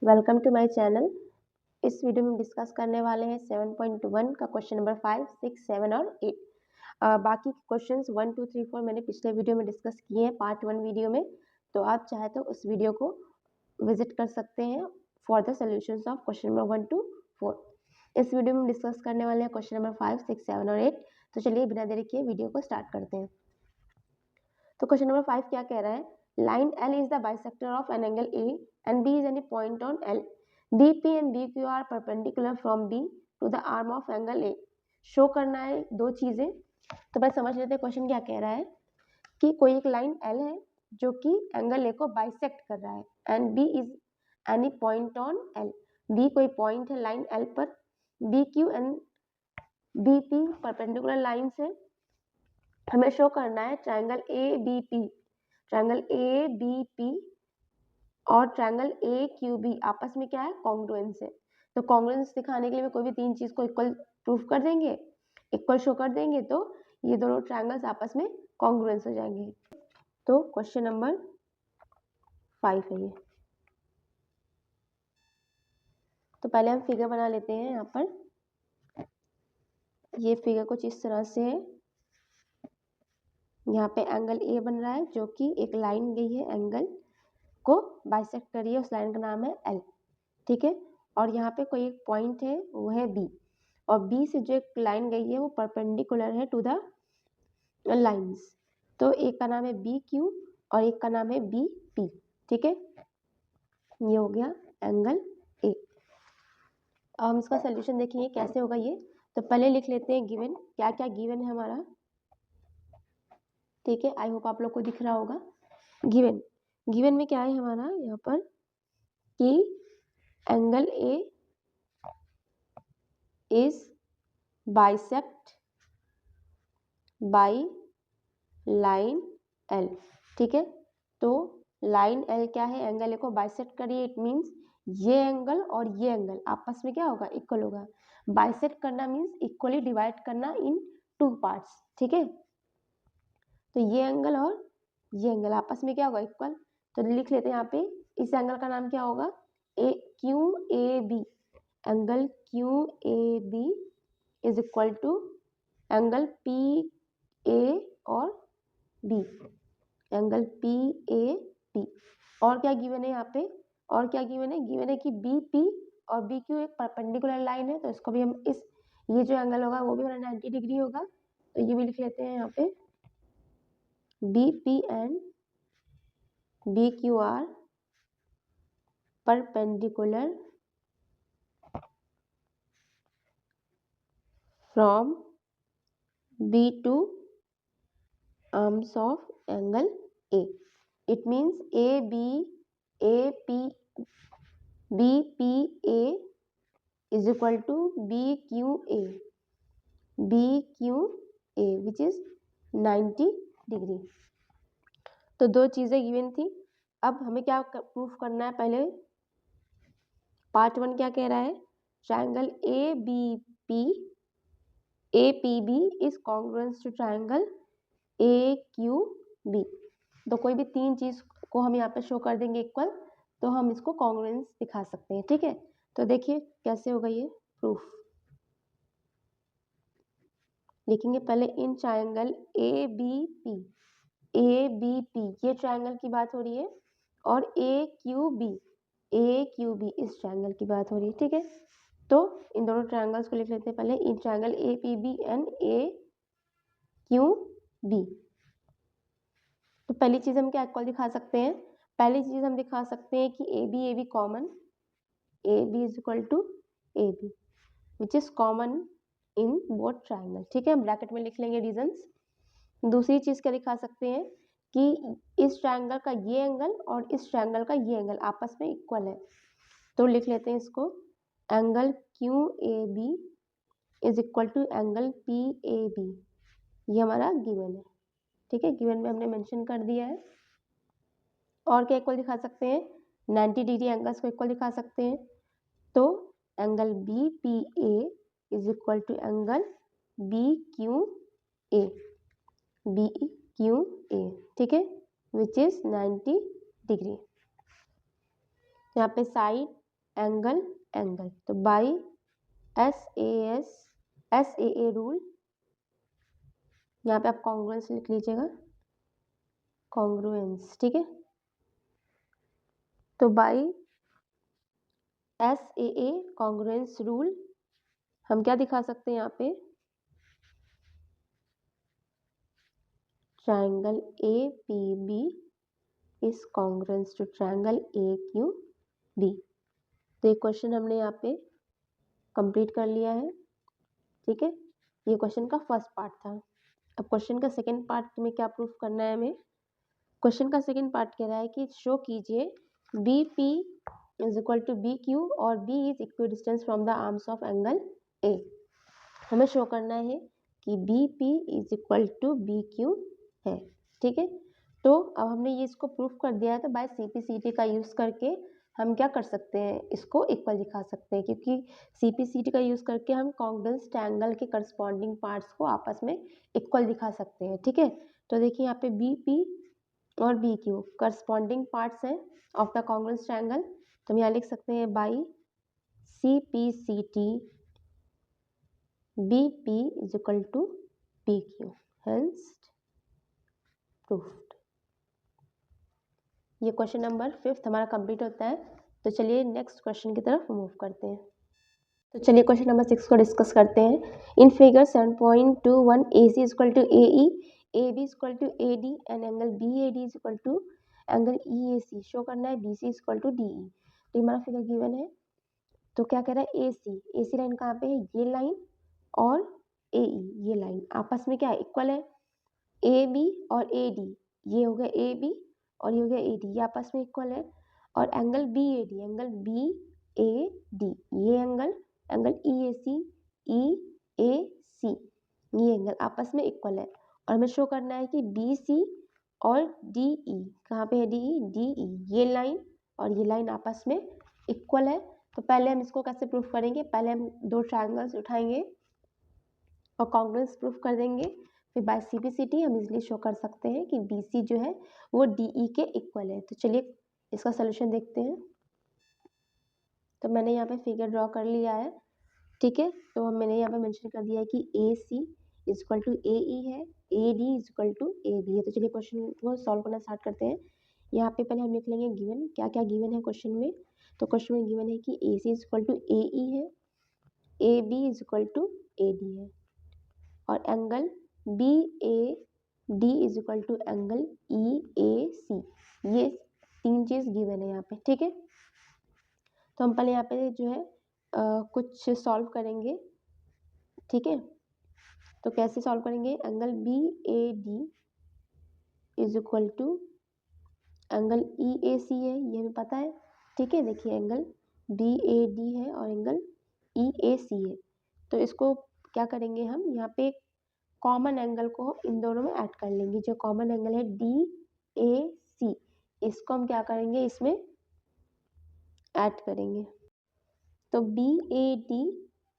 Welcome to my channel. इस video में discuss करने वाले हैं 7.1 का क्वेश्चन नंबर 5, 6, 7 और 8। बाकी क्वेश्चंस 1, 2, 3, 4 मैंने पिछले वीडियो में डिस्कस किए हैं पार्ट 1 वीडियो में, तो आप चाहे तो उस वीडियो को विजिट कर सकते हैं for the solutions of question number 1 to 4। इस वीडियो में डिस्कस करने वाले हैं क्वेश्चन नंबर 5, 6, 7 और 8। तो चलिए बिना देरी किए वीडियो को स्टार्ट करते हैं। तो क्वेश्चन नंबर 5 क्या कह रहा है? Line L is the bisector of an angle A and B is any point on L. DP and DQ are perpendicular from B to the arm of angle A. Show करना है दो चीजें। तो बस समझ लेते हैं क्वेश्चन क्या कह रहा है कि कोई एक लाइन L है जो कि एंगल A को बाइसेक्ट कर रहा है and B is any point on L. B कोई पॉइंट है लाइन L पर, DQ and DP perpendicular lines है। हमें शो करना है ट्रायंगल ABP, ट्रायंगल ABP और ट्रायंगल AQB आपस में क्या है? कॉन्ग्रुएंस है। तो कॉन्ग्रुएंस दिखाने के लिए कोई भी तीन चीज को इक्वल प्रूफ कर देंगे, इक्वल शो कर देंगे, तो ये दोनों ट्रायंगल्स आपस में कॉन्ग्रुएंस हो जाएंगे। तो क्वेश्चन नंबर 5 है ये। तो पहले हम फिगर बना लेते हैं। यहाँ पर ये फिगर कुछ इस तरह से है। यहाँ पे एंगल ए बन रहा है जो कि एक लाइन गई है एंगल को बाइसेक्ट करिए, उस लाइन का नाम है एल, ठीक है। और यहाँ पे कोई एक पॉइंट है वो है बी, और बी से जो एक लाइन गई है वो परपेंडिकुलर है टू द लाइंस। तो एक का नाम है बी क्यू और एक का नाम है बी पी, ठीक है। ये हो गया एंगल ए। अब हम इसका सोल्यूशन देखेंगे कैसे होगा ये। तो पहले लिख लेते हैं गिवन, क्या क्या गिवन है हमारा, ठीक है। आई होप आप लोग को दिख रहा होगा। गिवन में क्या है हमारा यहाँ पर कि angle A is bisect by line L, ठीक है। तो लाइन एल क्या है? एंगल ए को बाइसेक्ट करिए। इट मीन्स ये एंगल और ये एंगल आपस में क्या होगा? इक्वल होगा। बाइसेक्ट करना मीन्स इक्वली डिवाइड करना इन टू पार्ट्स, ठीक है। तो ये एंगल और ये एंगल आपस में क्या होगा? इक्वल। तो लिख लेते हैं यहाँ पे, इस एंगल का नाम क्या होगा? A Q A B. Angle Q A B is equal to angle P A और B, angle P A B. और क्या गिवन है यहाँ पे? और क्या गिवन है? गिवन है कि बी पी और बी क्यू एक परपेंडिकुलर लाइन है, तो इसको भी हम इस ये जो एंगल होगा वो भी 90 डिग्री होगा, तो ये भी लिख लेते हैं यहाँ पे। BP and BQ are perpendicular from B to arms of angle A. It means BPA is equal to BQA which is 90 degree. तो दो चीजें गिवन थी। अब हमें क्या प्रूफ करना है? पहले पार्ट 1 क्या कह रहा है? Triangle APB is congruent to triangle AQB। तो कोई भी तीन चीज को हम यहाँ पे शो कर देंगे इक्वल, तो हम इसको कॉन्ग्रुएंस दिखा सकते हैं, ठीक है। तो देखिए कैसे होगा ये प्रूफ। लिखेंगे पहले इन ट्रायंगल ABP ये ट्रायंगल की बात हो रही है, और AQB इस ट्रायंगल की बात हो रही है, ठीक है। तो इन दोनों ट्रायंगल्स को लिख लेते हैं पहले, in triangle APB and AQB। तो पहली चीज हम क्या इक्वल दिखा सकते हैं? पहली चीज हम दिखा सकते हैं कि AB common, AB is equal to AB which is common in both triangle, ठीक है। ब्रैकेट में लिख लेंगे रीजंस। दूसरी चीज क्या दिखा सकते हैं कि इस ट्रायंगल का ये एंगल और इस ट्रायंगल का ये एंगल आपस में इक्वल है, तो लिख लेते हैं इसको, angle QAB is equal to angle PAB। ये हमारा गिवन है, ठीक है। गिवन में हमने मेंशन कर दिया है। और क्या इक्वल दिखा सकते हैं? 90 डिग्री एंगल्स को इक्वल दिखा सकते हैं। तो angle BPA is equal to angle BQA, ठीक है, विच इज 90 डिग्री। यहाँ पे साइड एंगल एंगल, तो बाई SAA रूल, यहाँ पे आप कॉन्ग्रुएंस लिख लीजिएगा, कॉन्ग्रुएंस, ठीक है। तो बाई SAA कॉन्ग्रुएंस रूल हम क्या दिखा सकते हैं यहाँ पे, triangle APB is congruence to triangle AQB। तो ये क्वेश्चन हमने यहाँ पे कंप्लीट कर लिया है, ठीक है। ये क्वेश्चन का फर्स्ट पार्ट था। अब क्वेश्चन का सेकंड पार्ट में क्या प्रूफ करना है हमें। क्वेश्चन का सेकंड पार्ट कह रहा है कि शो कीजिए BP is equal to BQ और B is equidistance from the arms of angle A। हमें शो करना है कि BP is equal to BQ है, ठीक है। तो अब हमने ये इसको प्रूफ कर दिया है, तो बाय CPCT का यूज़ करके हम क्या कर सकते हैं, इसको इक्वल दिखा सकते हैं, क्योंकि CPCT का यूज़ करके हम कॉन्ग्रुएंस ट्रायंगल के करस्पॉन्डिंग पार्ट्स को आपस में इक्वल दिखा सकते हैं, ठीक है। तो देखिए यहाँ पे BP और BQ करस्पॉन्डिंग पार्ट्स हैं ऑफ द कॉन्ग्रुएंस ट्रायंगल, तो हम यहाँ लिख सकते हैं by CPCT BP is equal to BQ, hence proved. ये क्वेश्चन नंबर 5 हमारा कंप्लीट होता है। तो चलिए नेक्स्ट क्वेश्चन की तरफ मूव करते हैं। तो चलिए क्वेश्चन नंबर 6 को डिस्कस करते हैं। In figure 7.21 AC is equal to AE, AB is equal to AD and angle BAD is equal to angle EAC show करना है BC is equal to DE। तो हमारा फिगर गिवन है, तो क्या कह रहा है AC लाइन कहाँ पे है, ये लाइन और AE ये लाइन आपस में क्या है, इक्वल है। AB और AD ये हो गया AB और ये हो गया AD, ये आपस में इक्वल है। और एंगल BAD ये एंगल EAC ये एंगल आपस में इक्वल है। और हमें शो करना है कि BC और DE कहाँ पे है, DE ये लाइन और ये लाइन आपस में इक्वल है। तो पहले हम इसको कैसे प्रूफ करेंगे, पहले हम दो ट्रायंगल्स उठाएंगे और कॉन्ग्रुएंस प्रूफ कर देंगे, फिर बाय CPCT हम इजीली शो कर सकते हैं कि BC जो है वो DE के इक्वल है। तो चलिए इसका सोल्यूशन देखते हैं। तो मैंने यहाँ पे फिगर ड्रॉ कर लिया है, ठीक है। तो मैंने यहाँ पे मेंशन कर दिया है कि AC is equal to AE है, AD is equal to AB है। तो चलिए क्वेश्चन को सॉल्व करना स्टार्ट करते हैं। यहाँ पे पहले हम लिख लेंगे गिवन, क्या क्या गिवन है क्वेश्चन में। तो क्वेश्चन में गिवन है कि AC is equal to AE है, AB is equal to AD है और angle BAD is equal to angle EAC, ये तीन चीज गिवन है यहाँ पे, ठीक है। तो हम पहले यहाँ पे जो है कुछ सॉल्व करेंगे, ठीक है। तो कैसे सॉल्व करेंगे, angle BAD is equal to angle EAC है, ये हमें पता है, ठीक है। देखिए एंगल BAD है और एंगल EAC है, तो इसको क्या करेंगे हम, यहाँ पे कॉमन एंगल को इन दोनों में ऐड कर लेंगे। जो कॉमन एंगल है DAC, इसको हम क्या करेंगे, इसमें ऐड करेंगे। तो BAD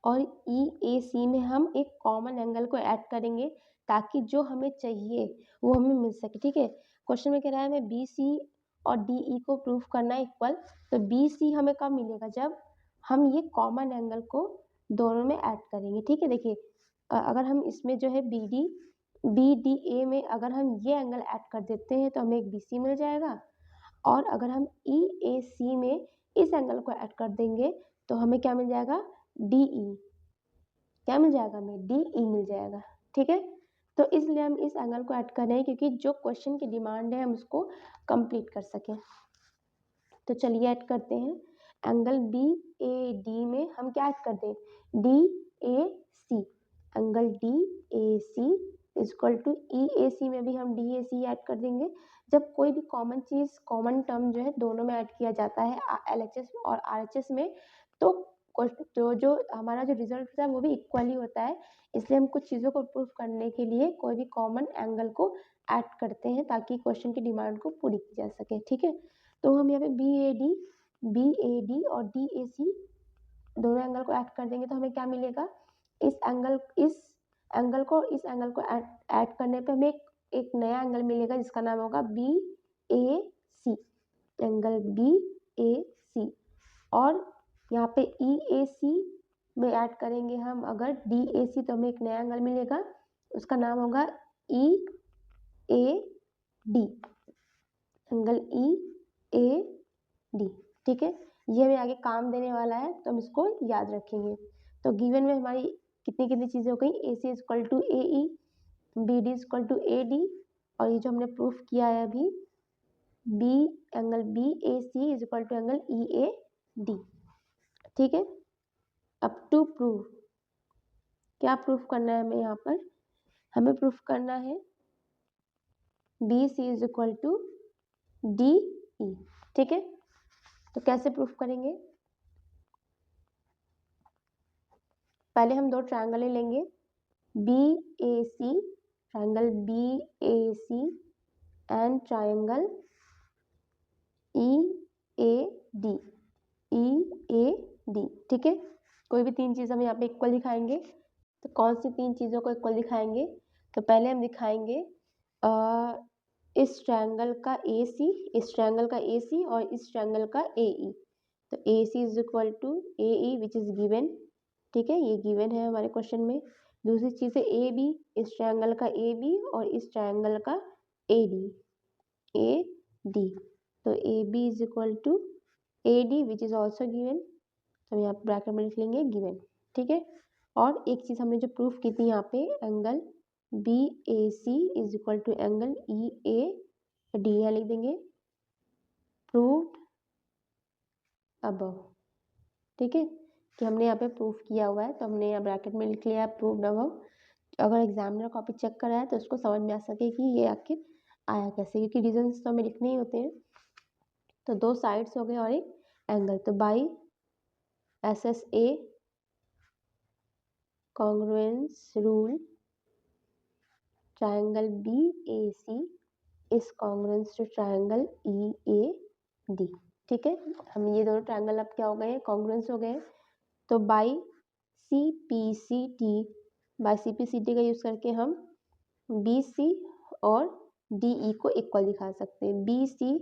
और EAC में हम एक कॉमन एंगल को ऐड करेंगे ताकि जो हमें चाहिए वो हमें मिल सके, ठीक है। क्वेश्चन में कह रहा है हमें BC और DE को प्रूफ करना है इक्वल। तो BC हमें कब मिलेगा, जब हम ये कॉमन एंगल को दोनों में ऐड करेंगे, ठीक है। देखिए अगर हम इसमें जो है BDA में अगर हम ये एंगल ऐड कर देते हैं तो हमें एक BC मिल जाएगा, और अगर हम EAC में इस एंगल को ऐड कर देंगे तो हमें क्या मिल जाएगा, DE, क्या मिल जाएगा, हमें DE मिल जाएगा, ठीक है। तो इसलिए हम इस एंगल को ऐड कर रहे हैं क्योंकि जो क्वेश्चन की डिमांड है हम उसको कंप्लीट कर सकें। तो चलिए ऐड करते हैं। एंगल BAD में हम क्या ऐड कर दें, DAC, angle DAC is equal to EAC में भी हम DAC ऐड कर देंगे। जब कोई भी कॉमन चीज, कॉमन टर्म जो है दोनों में ऐड किया जाता है LHS और RHS में, तो जो हमारा जो रिजल्ट होता है वो भी इक्वल ही होता है। इसलिए हम कुछ चीज़ों को प्रूफ करने के लिए कोई भी कॉमन एंगल को ऐड करते हैं ताकि क्वेश्चन की डिमांड को पूरी की जा सके, ठीक है। तो हम यहाँ पे BAD और DAC दोनों एंगल को ऐड कर देंगे तो हमें क्या मिलेगा, इस एंगल को ऐड करने पे हमें एक नया एंगल मिलेगा जिसका नाम होगा BAC, एंगल BAC। और यहाँ पे EAC में ऐड करेंगे हम अगर DAC तो हमें एक नया एंगल मिलेगा, उसका नाम होगा EAD, एंगल EAD। ठीक है, ये हमें आगे काम देने वाला है तो हम इसको याद रखेंगे। तो गिवन में हमारी कितनी कितनी चीज़ें हो गई, AC equal to AE, BD equal to AD, और ये जो हमने प्रूफ किया है अभी angle BAC is equal to angle EAD। ठीक है, अब टू प्रूव, क्या प्रूफ करना है हमें यहाँ पर, हमें प्रूफ करना है BC is equal to DE। ठीक है, तो कैसे प्रूफ करेंगे, पहले हम दो ट्रायंगल लेंगे, BAC, triangle BAC and triangle EAD, EAD। ठीक है, कोई भी तीन चीज़ हम यहाँ पे इक्वल दिखाएंगे, तो कौन सी तीन चीज़ों को इक्वल दिखाएंगे, तो पहले हम दिखाएंगे इस ट्रायंगल का AC, इस ट्रायंगल का AC और इस ट्रायंगल का AE। तो AC is equal to AE which is given. ठीक है, ये गिवन है हमारे क्वेश्चन में। दूसरी चीज़ है AB, इस ट्रायंगल का AB और इस ट्रायंगल का AD, तो AB is equal to AD which is also given, तो हम यहाँ पे ब्रैकेट में लिख लेंगे गिवन। ठीक है, और एक चीज़ हमने जो प्रूफ की थी यहाँ पे, angle BAC is equal to angle EAD, यहाँ लिख देंगे प्रूव्ड अबव। ठीक है, कि हमने यहाँ पे प्रूफ किया हुआ है, तो हमने यहाँ ब्रैकेट में लिख लिया है प्रूव्ड अबव। अगर एग्जामिनर कॉपी चेक कर रहा है तो उसको समझ में आ सके कि ये आखिर आया कैसे, क्योंकि रीजंस तो हमें लिखने ही होते हैं। तो दो साइड्स हो गए और एक एंगल, तो by SSA congruence rule triangle BAC is congruence to triangle EAD। ठीक है, हम ये दोनों ट्रायंगल अब क्या हो गए, कॉन्ग्रुएंस हो गए। तो बाई CPCT का यूज करके हम BC और DE को इक्वल दिखा सकते हैं, BC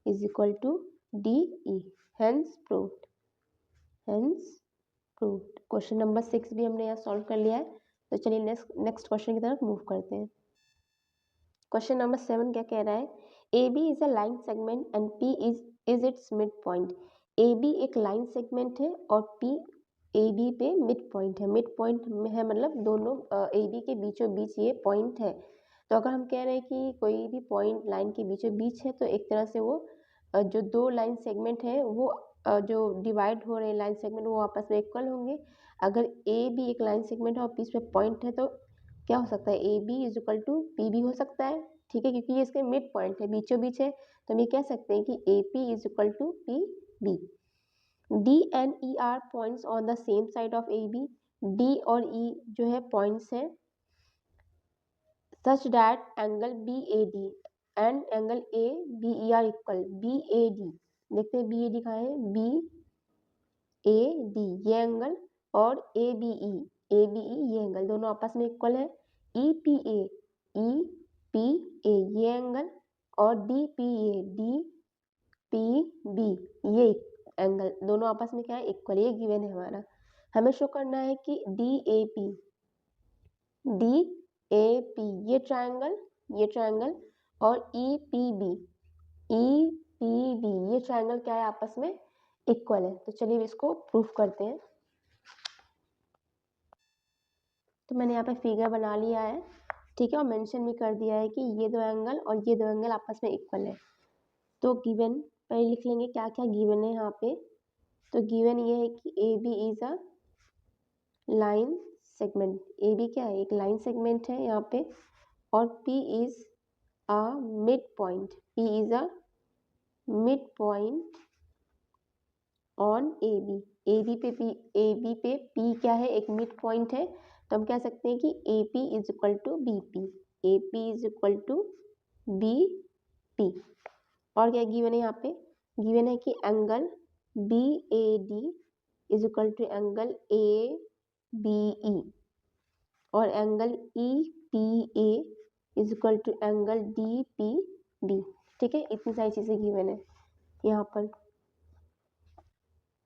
is equal to DE, hence proved, hence proved. Question number 6 भी हमने यहाँ सॉल्व कर लिया है। तो चलिए नेक्स्ट क्वेश्चन की तरफ मूव करते हैं। क्वेश्चन नंबर 7 क्या कह रहा है, AB is a line segment and P is it's mid point. AB एक लाइन सेगमेंट है और P AB पे मिड पॉइंट है, मिड पॉइंट में है मतलब दोनों AB के बीचों बीच ये पॉइंट है। तो अगर हम कह रहे हैं कि कोई भी पॉइंट लाइन के बीचों बीच है, तो एक तरह से वो जो दो लाइन सेगमेंट है वो जो डिवाइड हो रहे हैं लाइन सेगमेंट, वो आपस में इक्वल होंगे। अगर A भी एक लाइन सेगमेंट है और बीच में पॉइंट है, तो क्या हो सकता है, AB is equal to P भी हो सकता है। ठीक है, क्योंकि ये इसके मिड पॉइंट है, बीचों बीच है, तो हम ये कह सकते हैं कि AP is equal to PB। D and E are points on the same side of AB। D और E जो है पॉइंट्स हैं such that angle BAD and angle ABE are equal। BAD देखते हैं, BAD कहाँ है, BAD ये angle और ABE ये एंगल दोनों आपस में इक्वल है। EPA ये एंगल और DPB ये एंगल दोनों आपस में क्या है, इक्वल, ये गिवन है हमारा। हमें शो करना है कि DAP ये ट्रायंगल और EPB ये ट्रायंगल क्या है, आपस में इक्वल है। तो चलिए इसको प्रूफ करते हैं। तो मैंने यहाँ पे फिगर बना लिया है, ठीक है, और मेंशन भी कर दिया है कि ये दो एंगल और ये दो एंगल आपस में इक्वल है। तो गिवन पहले लिख लेंगे क्या क्या गिवन है यहाँ पे। तो गिवन ये है कि AB is a line segment, AB क्या है, एक लाइन सेगमेंट है यहाँ पे, और P is a mid point, P is a mid point on AB पे P क्या है, एक मिड पॉइंट है। तो हम कह सकते हैं कि AP is equal to BP, AP is equal to BP। और क्या गिवन है यहाँ पे, गिवन है कि angle BAD is equal to angle ABE और angle EPA is equal to angle DPB। ठीक है, इतनी सारी चीजें गिवन है यहाँ पर।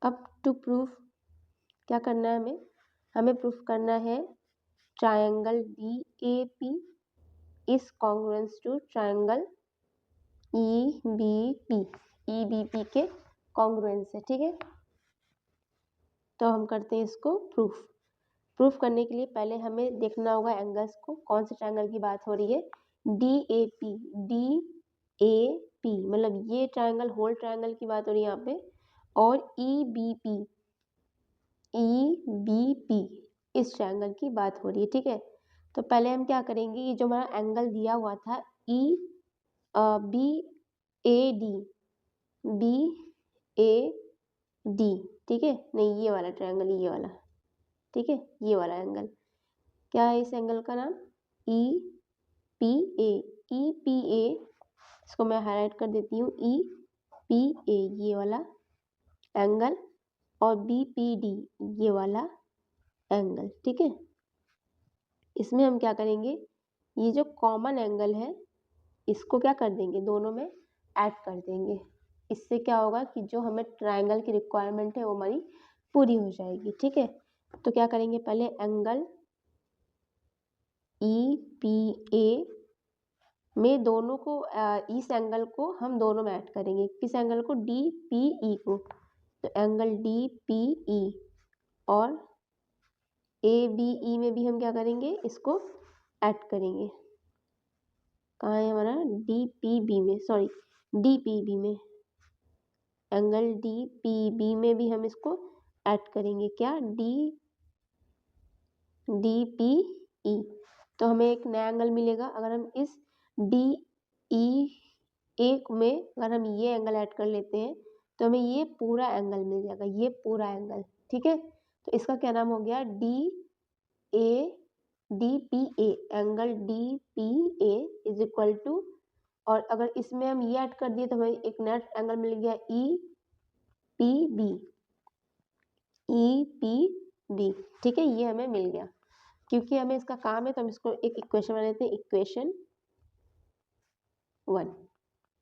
अब टू प्रूफ क्या करना है हमें प्रूफ करना है triangle DAP is congruence to triangle EBP के कॉन्ग्रुएंस है, ठीक है। तो हम करते हैं इसको प्रूफ करने के लिए पहले हमें देखना होगा एंगल्स को, कौन से ट्रायंगल की बात हो रही है। DAP मतलब ये ट्रायंगल होल ट्रायंगल की बात हो रही है यहाँ पे, और EBP इस ट्रायंगल की बात हो रही है, ठीक है। तो पहले हम क्या करेंगे, ये जो हमारा एंगल दिया हुआ था BAD, ठीक है, नहीं ये वाला ट्रायंगल, ये वाला, ठीक है, ये वाला एंगल क्या है, इस एंगल का नाम EPA। इसको मैं हाईलाइट कर देती हूँ, EPA ये वाला एंगल, और BPD ये वाला एंगल, ठीक है। इसमें हम क्या करेंगे, ये जो कॉमन एंगल है इसको क्या कर देंगे, दोनों में ऐड कर देंगे। इससे क्या होगा कि जो हमें ट्रायंगल की रिक्वायरमेंट है वो हमारी पूरी हो जाएगी, ठीक है। तो क्या करेंगे, पहले एंगल EPA में दोनों को इस एंगल को हम दोनों में ऐड करेंगे, किस एंगल को, DPE को। तो एंगल DPE और ABE में भी हम क्या करेंगे, इसको ऐड करेंगे। कहाँ है हमारा, DPB में, एंगल DPB में भी हम इसको ऐड करेंगे, क्या, DPE। तो हमें एक नया एंगल मिलेगा। अगर हम इस DEA में अगर हम ये एंगल ऐड कर लेते हैं तो हमें ये पूरा एंगल मिल जाएगा, ये पूरा एंगल, ठीक है। तो इसका क्या नाम हो गया, DPA, angle DPA is equal to, और अगर इसमें हम ये ऐड कर दिए तो हमें एक नया एंगल मिल गया EPB, ठीक है, ये हमें मिल गया। क्योंकि हमें इसका काम है तो हम इसको एक इक्वेशन बना लेते हैं, इक्वेशन 1,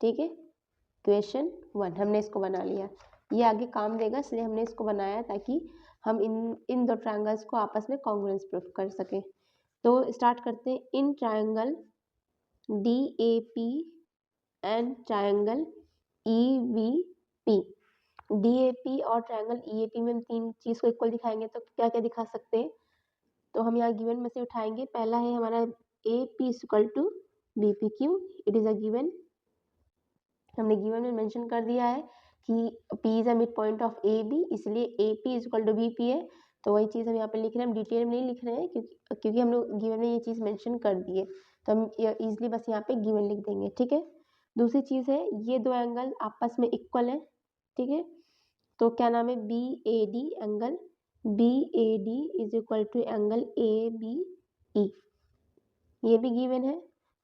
ठीक है, इक्वेशन 1 हमने इसको बना लिया। ये आगे काम देगा इसलिए हमने इसको बनाया ताकि हम इन दो ट्रायंगल्स को आपस में कॉन्ग्रुएंस प्रूफ कर सकें। तो स्टार्ट करते हैं, in triangle DAP and triangle EBP। DAP और ट्रायंगल EAP में हम तीन चीज को इक्वल दिखाएंगे तो क्या क्या दिखा सकते हैं। तो हम यहाँ गिवन में से उठाएंगे, पहला है हमारा AP equal to BPQ, it is a given, हमने गिवन में मेंशन कर दिया है कि P is a mid point of AB, इसलिए AP is equal to BP है। तो वही चीज़ हम यहाँ पे लिख रहे हैं, हम डिटेल में नहीं लिख रहे हैं क्योंकि हम लोग गिवन में ये चीज़ मेंशन कर दी है, तो हम इजिली बस यहाँ पे गिवन लिख देंगे, ठीक है। दूसरी चीज़ है, ये दो एंगल आपस में इक्वल है, ठीक है। तो क्या नाम है, BAD, angle BAD is equal to angle ABE, ये भी गिवन है।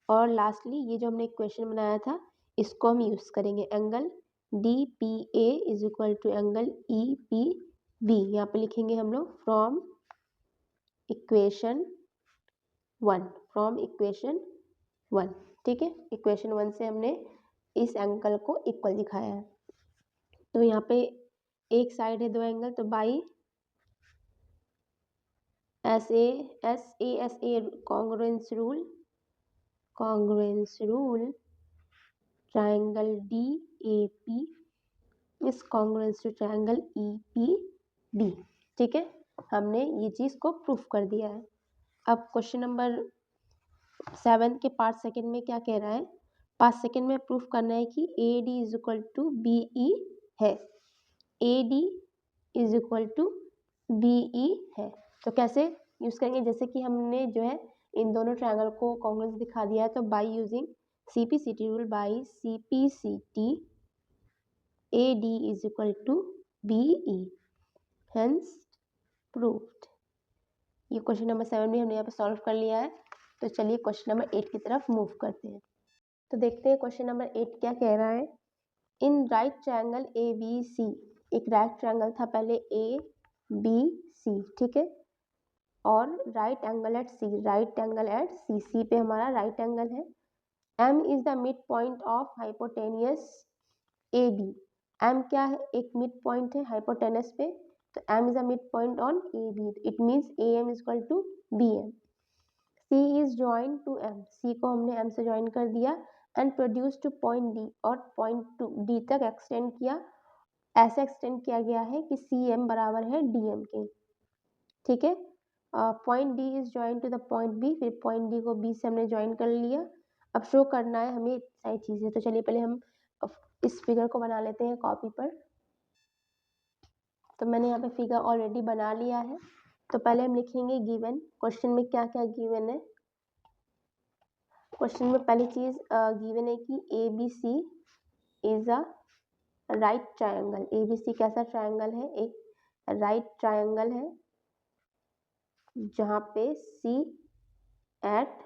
और लास्टली ये जो हमने इक्वेशन बनाया था इसको हम यूज करेंगे, angle DPA is equal to angle EPB, यहाँ पे लिखेंगे हम लोग फ्रॉम इक्वेशन 1, ठीक है। इक्वेशन 1 से हमने इस एंगल को इक्वल दिखाया है। तो यहाँ पे एक साइड है दो एंगल, तो by SA congruence rule triangle DAP is congruence to triangle EPB, ठीक है। हमने ये चीज को प्रूफ कर दिया है। अब क्वेश्चन नंबर 7 के पार्ट सेकंड में क्या कह रहा है, पार्ट सेकंड में प्रूफ करना है कि AD is equal to BE है, AD is equal to BE है। तो कैसे यूज करेंगे, जैसे कि हमने जो है इन दोनों ट्रायंगल को कॉन्ग्रुएंस दिखा दिया है, तो by using CPCT rule, by CPCT AD is equal to BE, hence proved। ये क्वेश्चन नंबर 7 भी हमने यहाँ पे सॉल्व कर लिया है। तो चलिए क्वेश्चन नंबर 8 की तरफ मूव करते हैं। तो देखते हैं क्वेश्चन नंबर 8 क्या कह रहा है, इन राइट ट्रायंगल ABC, एक राइट ट्रायंगल था पहले ABC, ठीक है, और राइट एंगल एट C पे हमारा राइट एंगल है। M is the mid point of hypotenuse AB, M क्या है, एक मिड पॉइंट है हाइपोटेनस पे, तो M is a mid point on A B, it means A M is equal to B M. C is join to M, C को हमने M से ज्वाइन कर दिया and produce to point D, और पॉइंट टू डी तक extend किया, ऐसे एक्सटेंड किया गया है कि सी एम बराबर है डी एम के, ठीक है। Point D is join to the point B, फिर पॉइंट डी को बी से हमने ज्वाइन कर लिया। अब शो करना है हमें सारी चीज़ें, तो चलिए पहले हम इस फिगर को बना लेते हैं कॉपी पर। तो मैंने यहाँ पे फिगर ऑलरेडी बना लिया है। तो पहले हम लिखेंगे गिवन, क्वेश्चन में क्या क्या गिवन है। क्वेश्चन में पहली चीज़ गिवन है कि A B C is a right triangle. A B C कैसा ट्रायंगल है, एक राइट ट्रायंगल है जहाँ पे C at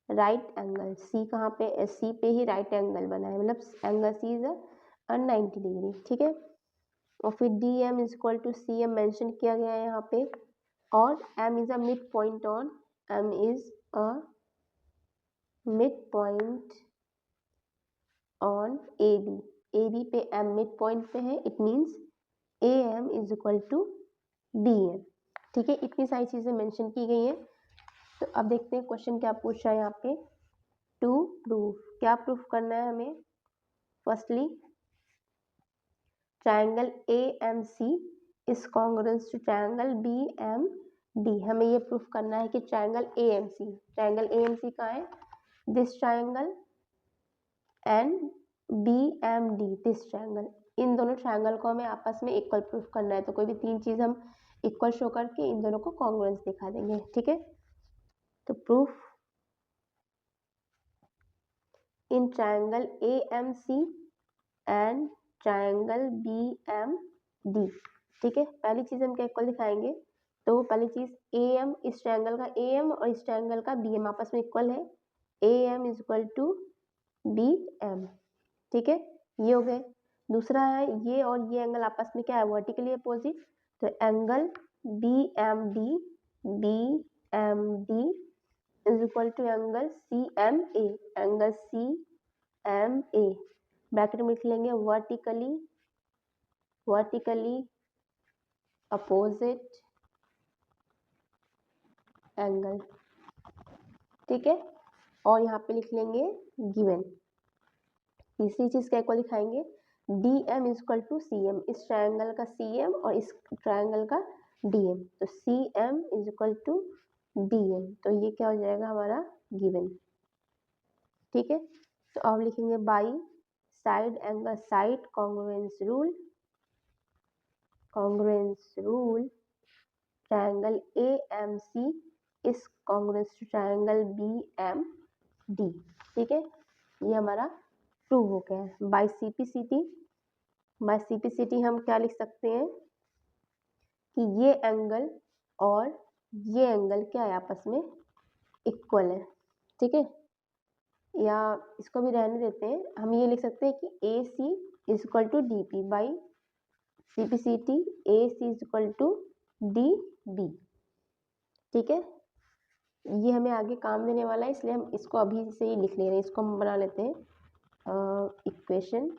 right angle, C कहाँ पे, सी पे ही राइट एंगल बना है, मतलब angle C is a 90 degree, ठीक है। और फिर D M is equal to C M mention किया गया है यहाँ पे, और M is a mid point on, M is a mid point on A B, A B पे एम मिड पॉइंट पे है, it means A M is equal to D M, ठीक है। इतनी सारी चीज़ें मेंशन की गई हैं। तो अब देखते हैं क्वेश्चन क्या पूछ रहा है यहाँ पे। टू प्रूफ, क्या प्रूफ करना है हमें। Firstly triangle A M C is congruence to triangle B M D, हमें ये प्रूफ करना है कि triangle A M C, triangle A M C कहाँ है, this triangle and B M D, this triangle, इन दोनों ट्रायंगल को हमें आपस में इक्वल प्रूफ करना है। तो कोई भी तीन चीज़ हम इक्वल शो करके इन दोनों को कॉन्ग्रुएंस दिखा देंगे, ठीक है। तो proof in triangle A M C and triangle B M D, ठीक है। पहली चीज़ हम क्या इक्वल दिखाएंगे, तो पहली चीज़ ए एम, इस ट्रायंगल का ए एम और इस ट्रायंगल का बी एम आपस में इक्वल है, A M is equal to B M, ठीक है, ये हो गए। दूसरा है ये और ये एंगल आपस में क्या है, वर्टिकली अपोजिट, तो angle B M D is equal to angle C M A, angle C M A, bracket में लिख लेंगे वर्टिकली अपोजिट एंगल, ठीक है। और यहाँ पे लिख लेंगे गिवन। तीसरी चीज क्या इक्वल दिखाएंगे, D M is equal to C M, इस ट्रायंगल का सी एम और इस ट्रायंगल का डी एम, तो C M is equal to D M, तो ये क्या हो जाएगा हमारा गिवन, ठीक है। तो अब लिखेंगे by side angle side congruence rule triangle A M C is congruence to triangle B M D, ठीक है। ये हमारा प्रूव हो गया है। बाय सीपीसीटी हम क्या लिख सकते हैं कि ये एंगल और ये एंगल क्या है, आपस में इक्वल है, ठीक है। या इसको भी रहने देते हैं, हम ये लिख सकते हैं कि A C is equal to D P, by CPCT A C is equal to D B, ठीक है। ये हमें आगे काम देने वाला है, इसलिए हम इसको अभी से ही लिख ले रहे हैं। इसको हम बना लेते हैं इक्वेशन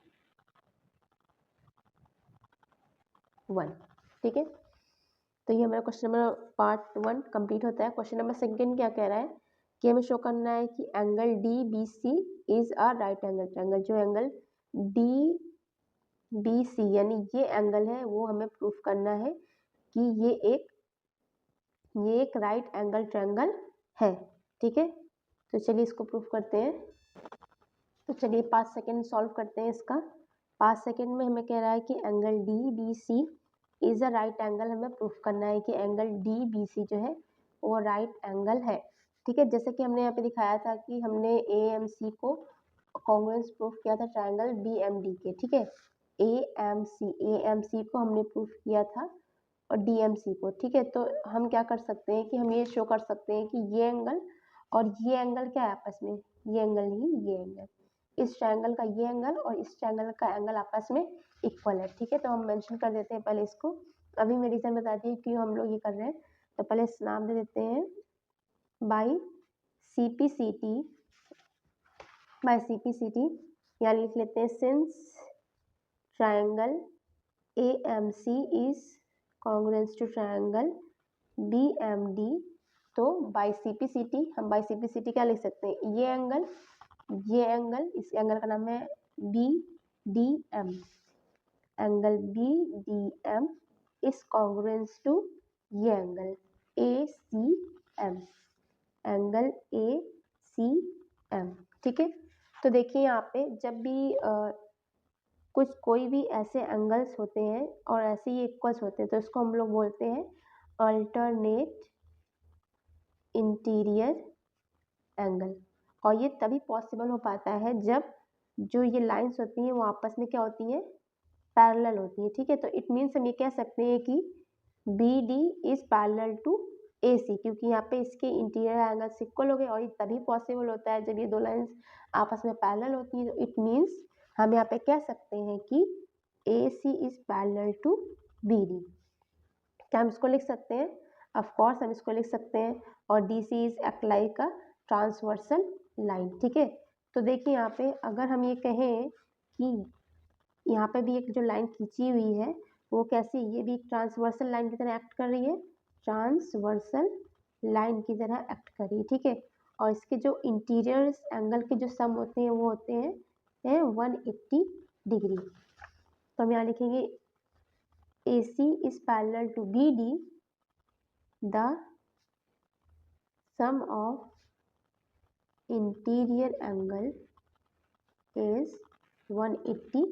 1, ठीक है। तो ये हमारा क्वेश्चन नंबर पार्ट 1 कंप्लीट होता है। क्वेश्चन नंबर 2 क्या कह रहा है कि हमें शो करना है कि angle D B C is a right angle triangle, जो एंगल डी बी सी यानी ये एंगल है वो हमें प्रूफ करना है कि ये एक राइट एंगल ट्रायंगल है, ठीक है। तो चलिए इसको प्रूफ करते हैं। तो चलिए 5 सेकेंड सॉल्व करते हैं इसका। 5 सेकेंड में हमें कह रहा है कि angle D B C is a right angle, हमें प्रूफ करना है कि एंगल डी बी सी जो है वो राइट एंगल है, ठीक है। जैसे कि हमने यहाँ पे दिखाया था कि हमने ए एम सी को कॉन्ग्रुएंस प्रूफ किया था ट्रायंगल बी एम डी के, ठीक है। ए एम सी को हमने प्रूफ किया था और डी एम सी को, ठीक है। तो हम क्या कर सकते हैं कि हम ये शो कर सकते हैं कि ये एंगल और ये एंगल क्या है आपस में, ये एंगल नहीं ये एंगल, इस ट्रायंगल का ये एंगल और इस ट्रायंगल का एंगल आपस में इक्वल है, ठीक है। तो हम मेंशन कर देते हैं पहले इसको, अभी मैं रीजन बताती हूँ क्यों हम लोग ये कर रहे हैं। तो पहले इस नाम दे देते हैं बाई सीपीसीटी, या लिख लेते हैं since triangle AMC is congruence to triangle BMD, तो बाई CPCT हम बाई CPCT क्या लिख सकते हैं, ये एंगल इस एंगल का नाम है BDM, angle BDM is congruence to ये एंगल ACM, एंगल ACM। ठीक है, तो देखिए यहाँ पे जब भी कोई भी ऐसे एंगल्स होते हैं और ऐसे ही इक्वल्स होते हैं तो इसको हम लोग बोलते हैं अल्टरनेट इंटीरियर एंगल, और ये तभी पॉसिबल हो पाता है जब जो ये लाइंस होती हैं वो आपस में क्या होती हैं, पैरेलल होती है। ठीक है, तो इट मीन्स हम ये कह सकते हैं कि BD is parallel to AC, क्योंकि यहाँ पे इसके इंटीरियर एंगल्स इक्वल हो गए, और ये तभी पॉसिबल होता है जब ये दो लाइंस आपस में पैरेलल होती है। तो इट मीन्स हम यहाँ पे कह सकते हैं कि AC is parallel to BD। क्या हम इसको लिख सकते हैं, ऑफ कोर्स हम इसको लिख सकते हैं, और DC is act like a transversal line. ठीक है, तो देखिए यहाँ पे अगर हम ये कहें कि यहाँ पे भी एक जो लाइन खींची हुई है वो कैसी, ये भी एक ट्रांसवर्सल लाइन की तरह एक्ट कर रही है, ट्रांसवर्सल लाइन की तरह एक्ट कर रही है। ठीक है, और इसके जो इंटीरियर एंगल के जो सम होते हैं वो होते हैं 180 डिग्री। तो हम यहाँ लिखेंगे AC is parallel to BD, the sum of interior angle is 180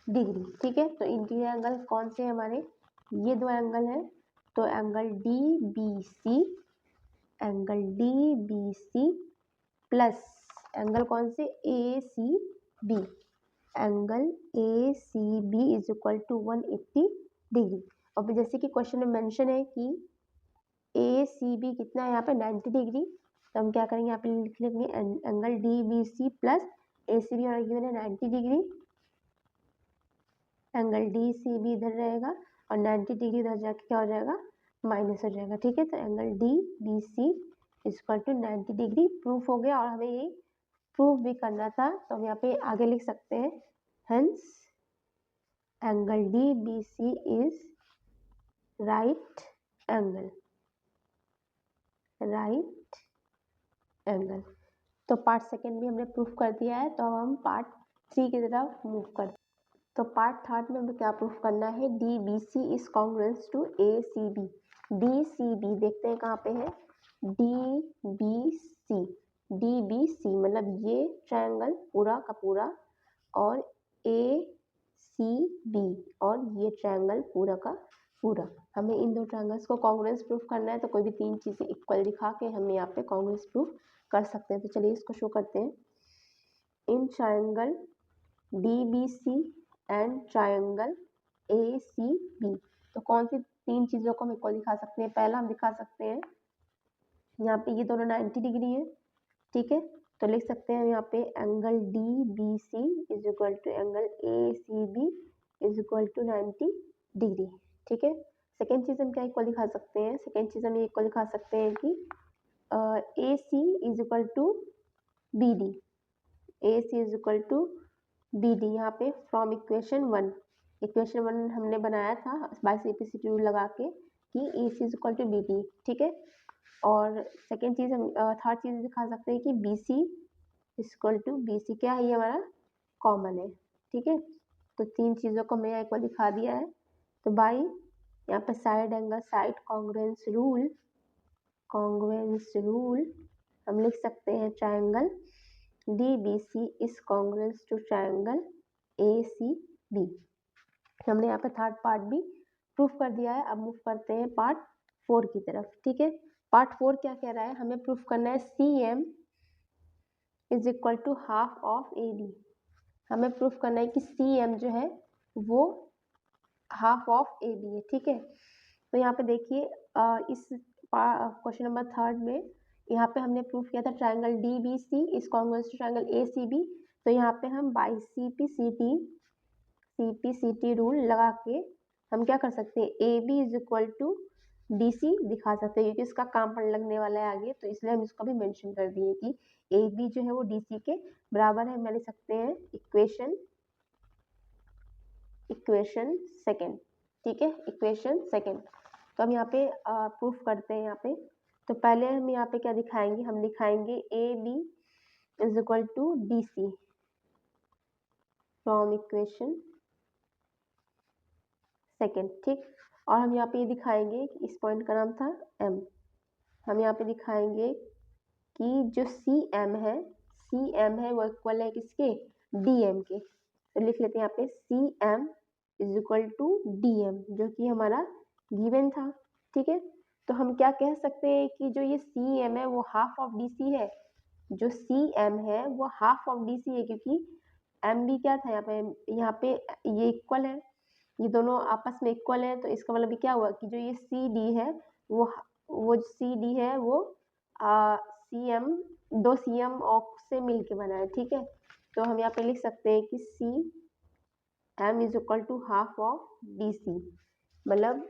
degree. ठीक है, तो इंटीरियर एंगल कौन से हमारे, ये दो एंगल है, तो एंगल DBC प्लस एंगल कौन से, ACB, angle ACB is equal to 180 degree. और फिर जैसे कि क्वेश्चन में मेंशन है कि ACB कितना है यहाँ पे 90 डिग्री, तो हम क्या करेंगे, यहाँ पे लिख लेंगे एंगल DBC प्लस ACB और गिवन है 90 डिग्री, एंगल DCB इधर रहेगा और 90 डिग्री उधर जाके क्या हो जाएगा, माइनस हो जाएगा। ठीक है, तो angle DBC is equal to 90 degree proof हो गया, और हमें ये प्रूफ भी करना था, तो हम यहाँ पे आगे लिख सकते हैं, hence angle DBC is right angle. तो पार्ट सेकेंड भी हमने प्रूफ कर दिया है, तो अब हम पार्ट 3 की तरफ मूव करते हैं। तो पार्ट थर्ड में हमें क्या प्रूफ करना है, DBC is congruence to ACB। DCB देखते हैं कहाँ पे है, DBC मतलब ये ट्रायंगल पूरा का पूरा, और ACB और ये ट्रायंगल पूरा का पूरा। हमें इन दो ट्रायंगल्स को कॉन्ग्रुएंस प्रूफ करना है, तो कोई भी तीन चीज़ें इक्वल दिखा के हम यहाँ पे कॉन्ग्रुएंस प्रूफ कर सकते हैं। तो चलिए इसको शो करते हैं। In triangle DBC and triangle ACB, तो कौन सी तीन चीज़ों को हम इक्वल दिखा सकते हैं, पहला हम दिखा सकते हैं यहाँ पे ये दोनों 90 डिग्री है। ठीक है, तो लिख सकते हैं यहाँ पे angle DBC is equal to angle ACB is equal to 90 degree. ठीक है, सेकेंड चीज़ हम क्या इक्वल दिखा सकते हैं, सेकेंड चीज़ हम ये इक्वल दिखा सकते हैं कि AC is equal to BD, AC is equal to BD। यहाँ पे फ्रॉम इक्वेशन 1 हमने बनाया था बाय CPCT रूल लगा के कि AC is equal to BD। ठीक है, और सेकेंड चीज़ हम थर्ड चीज़ दिखा सकते हैं कि BC इक्वल टू BC क्या है, ये हमारा कॉमन है। ठीक है, तो तीन चीज़ों को मैं इक्वल दिखा दिया है। तो बाई यहाँ पे side angle side congruence rule हम लिख सकते हैं triangle DBC is congruence to triangle ACB। हमने यहाँ पे थर्ड पार्ट भी प्रूफ कर दिया है। अब मूव करते हैं पार्ट 4 की तरफ। ठीक है, पार्ट 4 क्या कह रहा है, हमें प्रूफ करना है CM is equal to half of AB। हमें प्रूफ करना है कि CM जो है वो हाफ ऑफ AB है। ठीक है, तो यहाँ पे देखिए इस क्वेश्चन नंबर थर्ड में यहाँ पे हमने प्रूफ किया था triangle DBC is congruence to triangle ACB। तो यहाँ पे हम बाई CPCT रूल लगा के हम क्या कर सकते हैं, AB is equal to DC दिखा सकते हैं, क्योंकि इसका काम पर लगने वाला है आगे, तो इसलिए हम इसको भी मेंशन कर दिए कि AB जो है वो DC के बराबर है। हम लिख सकते हैं इक्वेशन इक्वेशन सेकेंड, ठीक है, इक्वेशन सेकेंड। तो हम यहाँ पे प्रूफ करते हैं यहाँ पे। तो पहले हम यहाँ पे क्या दिखाएंगे, हम दिखाएंगे A B is equal to D C from equation second, ठीक। और हम यहाँ पे ये दिखाएंगे कि इस पॉइंट का नाम था एम। हम यहाँ पे दिखाएंगे कि जो सी एम है वो इक्वल है किसके, डी एम के। तो लिख लेते हैं यहाँ पे C M is equal to D M, जो कि हमारा गिवन था, ठीक है। तो हम क्या कह सकते हैं कि जो ये सी एम है वो हाफ ऑफ डी सी है, जो सी एम है वो हाफ ऑफ डी सी है, क्योंकि एम बी क्या था यहाँ पे ये इक्वल है, ये दोनों आपस में इक्वल है। तो इसका मतलब क्या हुआ कि जो ये सी डी है वो सी डी है वो सी एम, दो सी एम ऑफ से मिल के बना है, ठीक है। तो हम यहाँ पे लिख सकते हैं कि C M is equal to half of D C, मतलब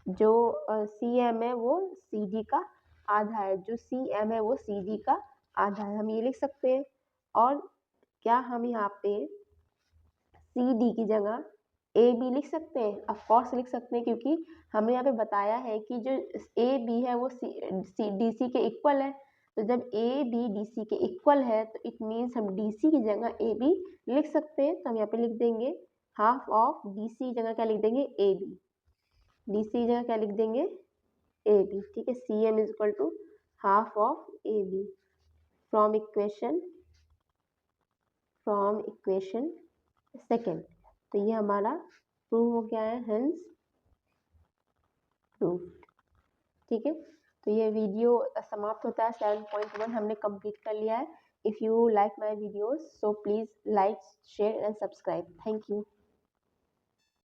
जो सी एम है वो सी डी का आधा है, जो सी एम है वो सी डी का आधा है, हम ये लिख सकते हैं। और क्या हम यहाँ पे सी डी की जगह ए बी लिख सकते हैं? ऑफ कोर्स लिख सकते हैं, क्योंकि हमने यहाँ पे बताया है कि जो ए बी है वो डी सी के इक्वल है। तो जब ए बी डी सी के इक्वल है तो इट मीन्स हम डी सी की जगह ए बी लिख सकते हैं। तो हम यहाँ पे लिख देंगे हाफ ऑफ डी सी की जगह क्या लिख देंगे, ए बी। डी सी की जगह क्या लिख देंगे, ए बी, ठीक है। C M is equal to half of A B from equation second. तो ये हमारा प्रूव हो गया है, हेंस प्रूफ, ठीक है। तो ये वीडियो समाप्त होता है, 7.1 हमने कंप्लीट कर लिया है। If you like my videos so please like share and subscribe. Thank you.